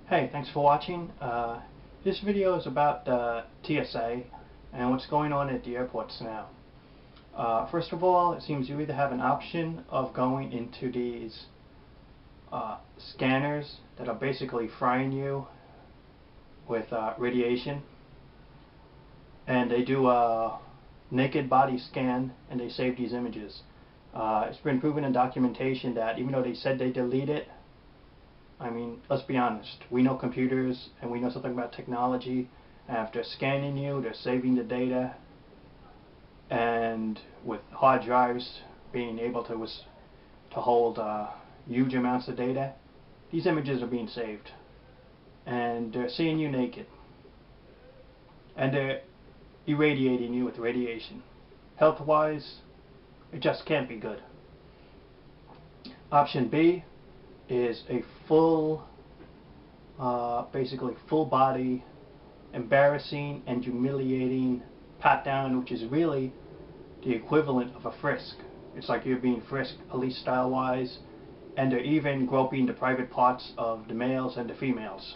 Hey, thanks for watching. This video is about TSA and what's going on at the airports now. First of all, it seems you either have an option of going into these scanners that are basically frying you with radiation, and they do a naked body scan and they save these images. It's been proven in documentation that even though they said they delete it, I mean, let's be honest, we know computers and we know something about technology. After scanning you, they're saving the data, and with hard drives being able to hold huge amounts of data, these images are being saved, and they're seeing you naked, and they're irradiating you with radiation. Health-wise, it just can't be good. Option B is a basically full body, embarrassing and humiliating pat down, which is really the equivalent of a frisk. It's like you're being frisked police style wise, and they're even groping the private parts of the males and the females.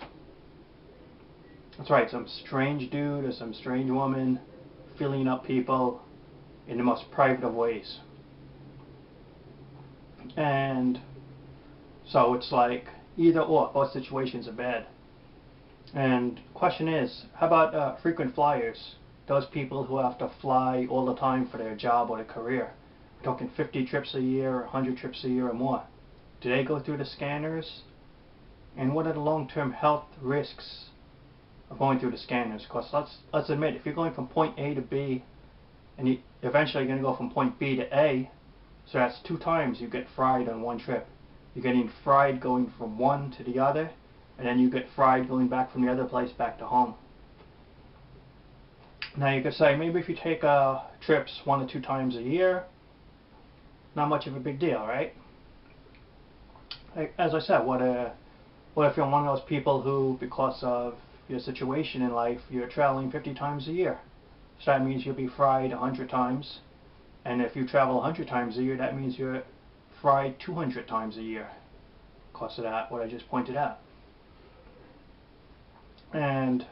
That's right, some strange dude or some strange woman filling up people in the most private of ways. And so it's like either or, both situations are bad. And the question is, how about frequent flyers? Those people who have to fly all the time for their job or their career. We're talking 50 trips a year, 100 trips a year or more. Do they go through the scanners? And what are the long-term health risks of going through the scanners? Because let's admit, if you're going from point A to B, and you eventually you're going to go from point B to A, so that's 2 times you get fried on one trip. You're getting fried going from one to the other, and then you get fried going back from the other place back to home. Now you could say, maybe if you take trips 1 or 2 times a year, not much of a big deal, right? As I said, what if you're one of those people who, because of your situation in life, you're traveling 50 times a year? So that means you'll be fried 100 times. And if you travel 100 times a year, that means you're fried 200 times a year. Because of that, what I just pointed out. And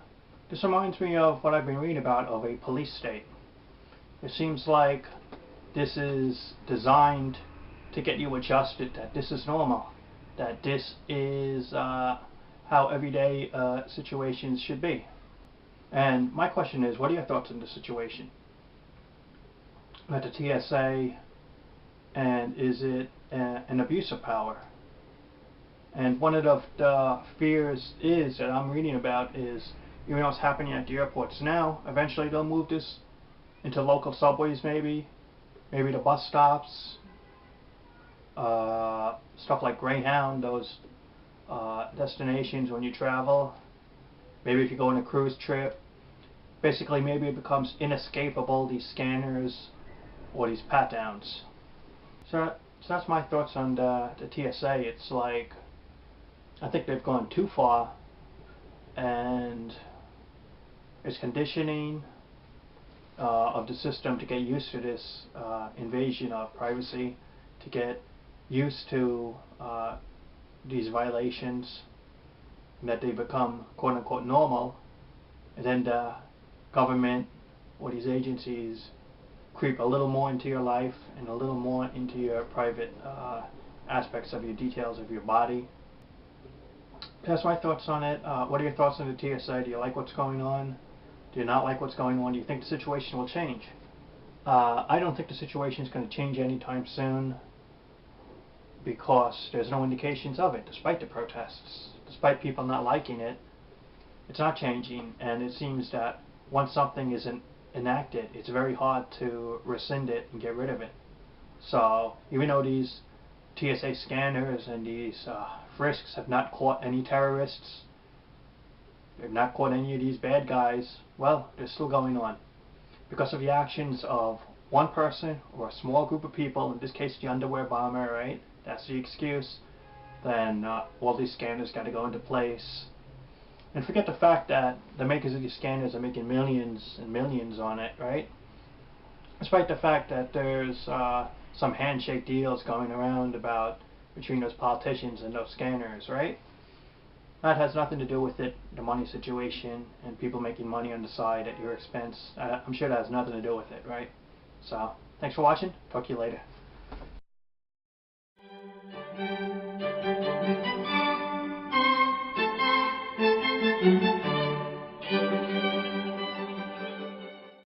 this reminds me of what I've been reading about of a police state. It seems like this is designed to get you adjusted, that this is normal, that this is how everyday situations should be. And my question is, what are your thoughts on this situation at the TSA, and is it an abuse of power? And one of the fears is that I'm reading about is, even though it's happening at the airports now, eventually they'll move this into local subways, maybe the bus stops, stuff like Greyhound, those destinations when you travel. Maybe if you go on a cruise trip, basically maybe it becomes inescapable, these scanners or these pat downs. So that's my thoughts on the TSA. It's like, I think they've gone too far, and it's conditioning of the system to get used to this invasion of privacy, to get used to these violations, and that they become quote-unquote normal, and then the government or these agencies creep a little more into your life and a little more into your private aspects of your details of your body. That's my thoughts on it. What are your thoughts on the TSA? Do you like what's going on? Do you not like what's going on? Do you think the situation will change? I don't think the situation is going to change anytime soon, because there's no indications of it, despite the protests. Despite people not liking it, it's not changing, and it seems that once something is enacted, it's very hard to rescind it and get rid of it. So even though these TSA scanners and these frisks have not caught any terrorists, they've not caught any of these bad guys, well, they're still going on because of the actions of one person or a small group of people, in this case the underwear bomber, right? That's the excuse. Then all these scanners got to go into place. And forget the fact that the makers of these scanners are making millions and millions on it, right? Despite the fact that there's some handshake deals going around between those politicians and those scanners, right? That has nothing to do with it, the money situation and people making money on the side at your expense. I'm sure that has nothing to do with it, right? So, thanks for watching. Talk to you later.